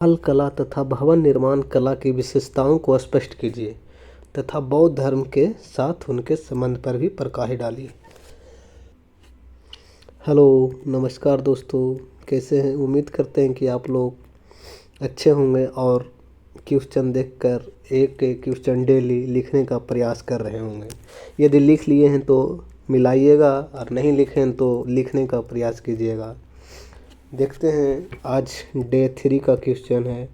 पाल कला तथा भवन निर्माण कला की विशेषताओं को स्पष्ट कीजिए तथा बौद्ध धर्म के साथ उनके संबंध पर भी प्रकाश डालिए। हेलो, नमस्कार दोस्तों, कैसे हैं? उम्मीद करते हैं कि आप लोग अच्छे होंगे और क्वेश्चन देखकर एक एक क्वेश्चन डेली लिखने का प्रयास कर रहे होंगे। यदि लिख लिए हैं तो मिलाइएगा और नहीं लिखे हैं तो लिखने का प्रयास कीजिएगा। देखते हैं, आज डे 3 का क्वेश्चन है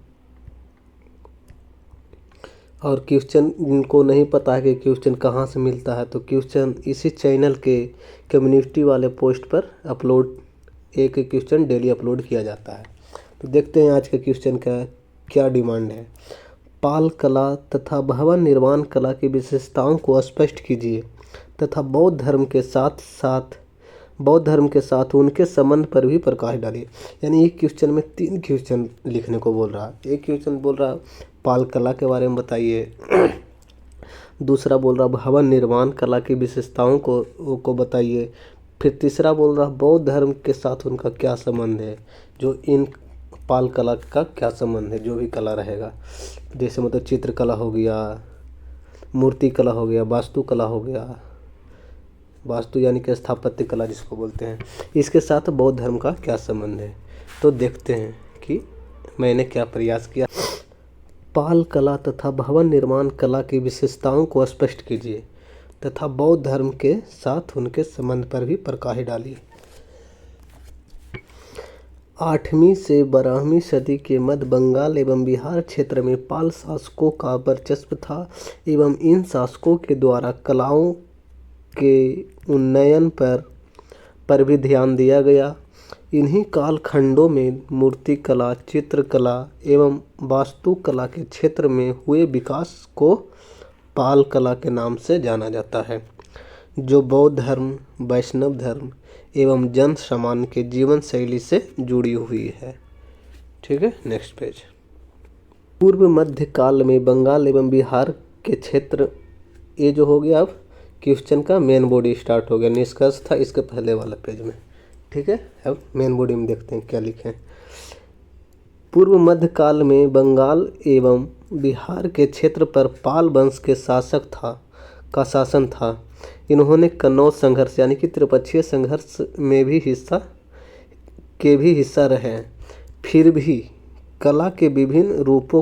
और क्वेश्चन इनको नहीं पता है कि क्वेश्चन कहाँ से मिलता है, तो क्वेश्चन इसी चैनल के कम्युनिटी वाले पोस्ट पर अपलोड एक एक क्वेश्चन डेली अपलोड किया जाता है। तो देखते हैं आज के क्वेश्चन का क्या डिमांड है। पाल कला तथा भवन निर्माण कला की विशेषताओं को स्पष्ट कीजिए तथा बौद्ध धर्म के साथ उनके संबंध पर भी प्रकाश डालिए। यानी एक क्वेश्चन में 3 क्वेश्चन लिखने को बोल रहा है। एक क्वेश्चन बोल रहा पाल कला के बारे में बताइए, दूसरा बोल रहा भवन निर्माण कला की विशेषताओं को बताइए, फिर तीसरा बोल रहा बौद्ध धर्म के साथ उनका क्या संबंध है, जो इन पाल कला का क्या संबंध है, जो भी कला रहेगा। जैसे मतलब चित्रकला हो गया, मूर्ति कला हो गया, वास्तुकला हो गया, वास्तु यानी कि स्थापत्य कला जिसको बोलते हैं, इसके साथ बौद्ध धर्म का क्या संबंध है। तो देखते हैं कि मैंने क्या प्रयास किया। पाल कला तथा भवन निर्माण कला की विशेषताओं को स्पष्ट कीजिए तथा बौद्ध धर्म के साथ उनके संबंध पर भी प्रकाश डालिए। 8वीं से 12वीं सदी के मध्य बंगाल एवं बिहार क्षेत्र में पाल शासकों का वर्चस्व था एवं इन शासकों के द्वारा कलाओं के उन्नयन पर भी ध्यान दिया गया। इन्हीं कालखंडों में मूर्तिकला, चित्रकला एवं वास्तुकला के क्षेत्र में हुए विकास को पाल कला के नाम से जाना जाता है, जो बौद्ध धर्म, वैष्णव धर्म एवं जन सामान्य के जीवन शैली से जुड़ी हुई है। ठीक है, नेक्स्ट पेज। पूर्व मध्य काल में बंगाल एवं बिहार के क्षेत्र, ये जो हो गया अब क्वेश्चन का मेन बॉडी स्टार्ट हो गया। निष्कर्ष था इसके पहले वाला पेज में। ठीक है, अब मेन बॉडी में देखते हैं क्या लिखे। पूर्व मध्य काल में बंगाल एवं बिहार के क्षेत्र पर पाल वंश के का शासन था। इन्होंने कन्नौज संघर्ष यानी कि त्रिपक्षीय संघर्ष में भी हिस्सा रहे। फिर भी कला के विभिन्न रूपों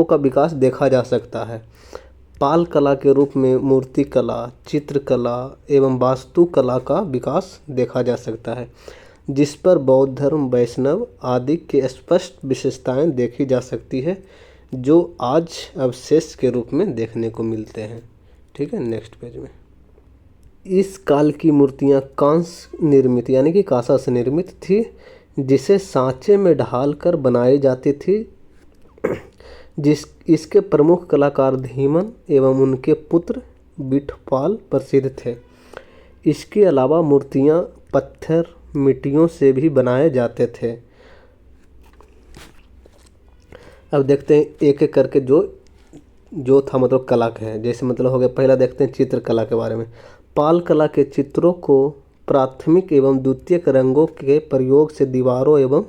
का विकास देखा जा सकता है। पाल कला के रूप में मूर्ति कला, चित्रकला एवं वास्तुकला का विकास देखा जा सकता है, जिस पर बौद्ध धर्म, वैष्णव आदि के स्पष्ट विशेषताएं देखी जा सकती है, जो आज अवशेष के रूप में देखने को मिलते हैं। ठीक है, नेक्स्ट पेज में। इस काल की मूर्तियां कांस्य निर्मित यानी कि कांसा से निर्मित थी, जिसे सांचे में ढाल कर बनाई जाती थी। इसके प्रमुख कलाकार धीमन एवं उनके पुत्र बिठपाल प्रसिद्ध थे। इसके अलावा मूर्तियां पत्थर, मिट्टियों से भी बनाए जाते थे। अब देखते हैं एक एक करके जो था मतलब कला के है। जैसे मतलब हो गया, पहला देखते हैं चित्रकला के बारे में। पाल कला के चित्रों को प्राथमिक एवं द्वितीयक रंगों के प्रयोग से दीवारों एवं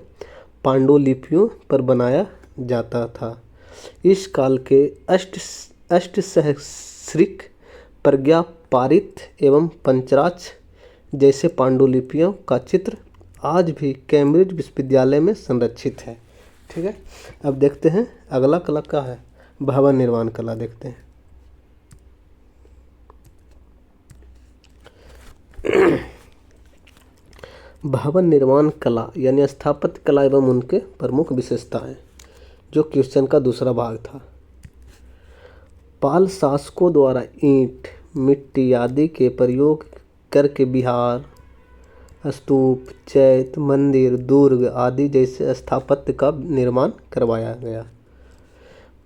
पांडुलिपियों पर बनाया जाता था। इस काल के अष्टसहस्रिक, प्रज्ञापारित एवं पंचराज जैसे पांडुलिपियों का चित्र आज भी कैम्ब्रिज विश्वविद्यालय में संरक्षित है। ठीक है, अब देखते हैं अगला कला क्या है। भवन निर्माण कला देखते हैं। भवन निर्माण कला यानी स्थापत्य कला एवं उनके प्रमुख विशेषताएं, जो क्वेश्चन का दूसरा भाग था। पाल शासकों द्वारा ईंट, मिट्टी आदि के प्रयोग करके विहार, स्तूप, चैत्य, मंदिर, दुर्ग आदि जैसे स्थापत्य का निर्माण करवाया गया।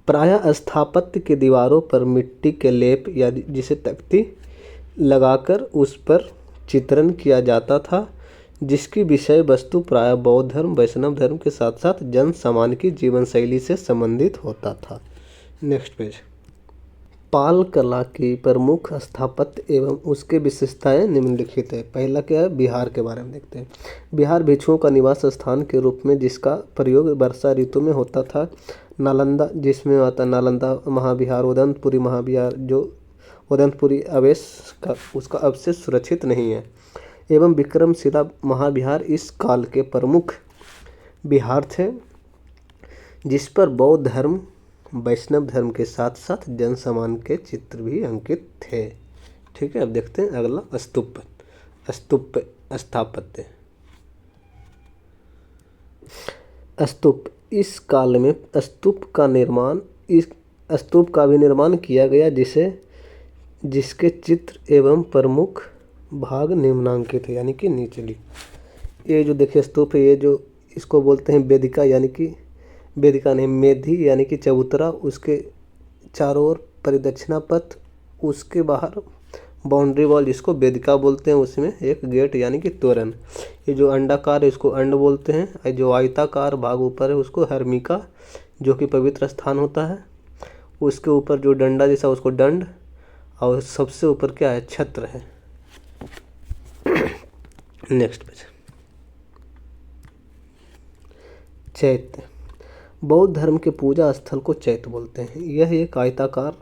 प्रायः स्थापत्य के दीवारों पर मिट्टी के लेप या जिसे तख्ती लगाकर उस पर चित्रण किया जाता था, जिसकी विषय वस्तु प्रायः बौद्ध धर्म, वैष्णव धर्म के साथ साथ जन सामान्य की जीवन शैली से संबंधित होता था। Next page. पाल कला की प्रमुख स्थापत्य एवं उसके विशेषताएं निम्नलिखित है। पहला क्या है, बिहार के बारे में देखते हैं। बिहार भिक्षुओं का निवास स्थान के रूप में जिसका प्रयोग वर्षा ऋतु में होता था। नालंदा, जिसमें आता नालंदा महाविहार, उदंतपुरी महाविहार, जो उदंतपुरी अवशेष का उसका अवशेष सुरक्षित नहीं है, एवं विक्रमशिला महाविहार इस काल के प्रमुख विहार थे, जिस पर बौद्ध धर्म, वैष्णव धर्म के साथ साथ जन सम्मान के चित्र भी अंकित थे। ठीक है, अब देखते हैं अगला स्तूप स्थापत्य। स्तूप, इस काल में स्तूप का भी निर्माण किया गया, जिसके चित्र एवं प्रमुख भाग निम्नांकित है, यानी कि नीचे लिखे। ये जो देखिए स्तूप है, ये जो इसको बोलते हैं वेदिका, यानी कि वेदिका नहीं, मेधी यानी कि चबूतरा, उसके चारों ओर परिदक्षिणा पथ, उसके बाहर बाउंड्री वॉल जिसको वेदिका बोलते हैं, उसमें एक गेट यानी कि तोरण। ये जो अंडाकार है इसको अंड बोलते हैं, जो आयताकार भाग ऊपर है उसको हर्मिका, जो कि पवित्र स्थान होता है। उसके ऊपर जो डंडा जैसा उसको दंड, और सबसे ऊपर क्या है, छत्र है। Next page. चैत्य, बौद्ध धर्म के पूजा स्थल को चैत्य बोलते हैं। यह एक आयताकार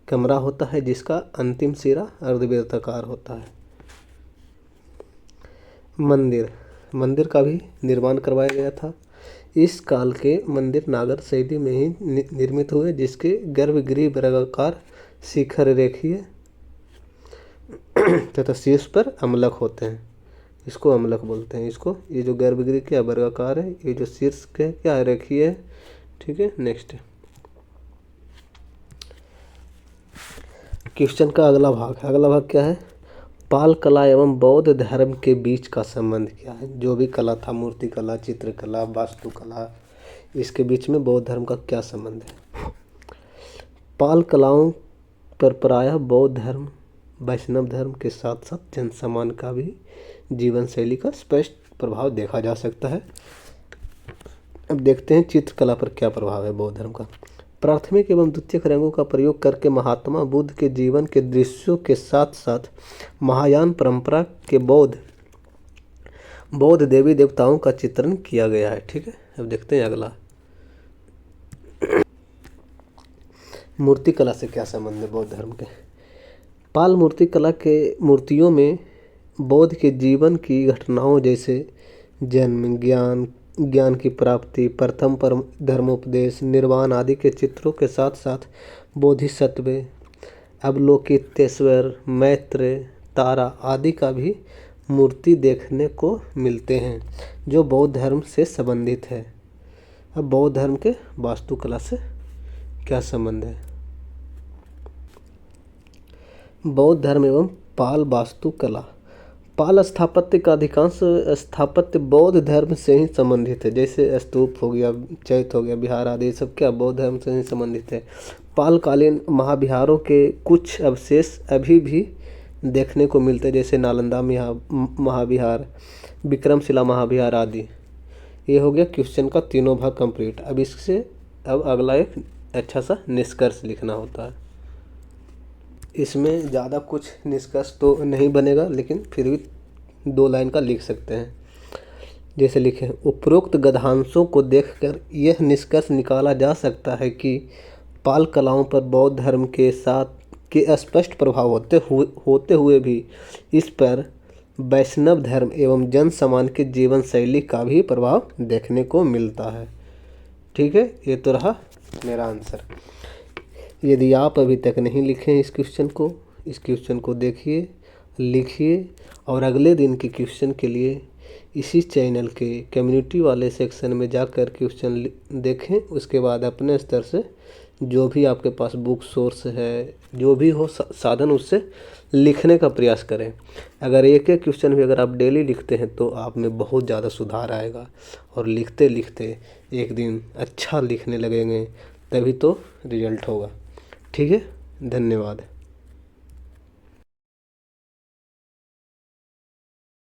कमरा होता है जिसका अंतिम सिरा अर्धवृत्ताकार होता है। मंदिर का भी निर्माण करवाया गया था। इस काल के मंदिर नागर शैली में ही निर्मित हुए, जिसके गर्भगृह वर्गाकार, शिखर रेखीय तथा शीर्ष पर अमलक होते हैं, इसको अमलक बोलते हैं। इसको, ये जो गर्भगृह क्या वर्गाकार है, ये जो शीर्ष के क्या है, रेखीय है। ठीक है, नेक्स्ट क्वेश्चन का अगला भाग क्या है, पाल कला एवं बौद्ध धर्म के बीच का संबंध क्या है। जो भी कला था, मूर्ति कला, चित्रकला, वास्तुकला, इसके बीच में बौद्ध धर्म का क्या संबंध है। पाल कलाओं पर प्रायः बौद्ध धर्म, वैष्णव धर्म के साथ साथ जन सम्मान का भी जीवन शैली का स्पष्ट प्रभाव देखा जा सकता है। अब देखते हैं चित्रकला पर क्या प्रभाव है बौद्ध धर्म का। प्राथमिक एवं द्वितीयक रंगों का प्रयोग करके महात्मा बुद्ध के जीवन के दृश्यों के साथ साथ महायान परंपरा के बौद्ध देवी देवताओं का चित्रण किया गया है। ठीक है, अब देखते हैं अगला, मूर्ति कला से क्या संबंध है बौद्ध धर्म के। पाल मूर्ति कला के मूर्तियों में बौद्ध के जीवन की घटनाओं जैसे जन्म, ज्ञान की प्राप्ति, प्रथम धर्मोपदेश, निर्वाण आदि के चित्रों के साथ साथ बोधिसत्व, अवलोकितेश्वर, मैत्र, तारा आदि का भी मूर्ति देखने को मिलते हैं, जो बौद्ध धर्म से संबंधित है। अब बौद्ध धर्म के वास्तुकला से क्या संबंध है। बौद्ध धर्म एवं पाल वास्तुकला। पाल स्थापत्य का अधिकांश स्थापत्य बौद्ध धर्म से ही संबंधित है, जैसे स्तूप हो गया, चैत्य हो गया, विहार आदि सब क्या बौद्ध धर्म से ही संबंधित है। पालकालीन महाविहारों के कुछ अवशेष अभी भी देखने को मिलते हैं, जैसे नालंदा महाविहार, विक्रमशिला महाविहार आदि। ये हो गया क्वेश्चन का तीनों भाग कंप्लीट। अब अगला एक अच्छा सा निष्कर्ष लिखना होता है। इसमें ज़्यादा कुछ निष्कर्ष तो नहीं बनेगा, लेकिन फिर भी 2 लाइन का लिख सकते हैं। जैसे लिखें, उपरोक्त गद्यांशों को देखकर यह निष्कर्ष निकाला जा सकता है कि पाल कलाओं पर बौद्ध धर्म के स्पष्ट प्रभाव होते हुए भी इस पर वैष्णव धर्म एवं जन सम्मान के जीवन शैली का भी प्रभाव देखने को मिलता है। ठीक है, ये तो रहा मेरा आंसर। यदि आप अभी तक नहीं लिखे इस क्वेश्चन को देखिए, लिखिए, और अगले दिन के क्वेश्चन के लिए इसी चैनल के कम्युनिटी वाले सेक्शन में जाकर क्वेश्चन देखें। उसके बाद अपने स्तर से जो भी आपके पास बुक सोर्स है, जो भी हो साधन, उससे लिखने का प्रयास करें। अगर एक क्वेश्चन भी अगर आप डेली लिखते हैं तो आप में बहुत ज़्यादा सुधार आएगा, और लिखते लिखते एक दिन अच्छा लिखने लगेंगे, तभी तो रिजल्ट होगा। ठीक है, धन्यवाद।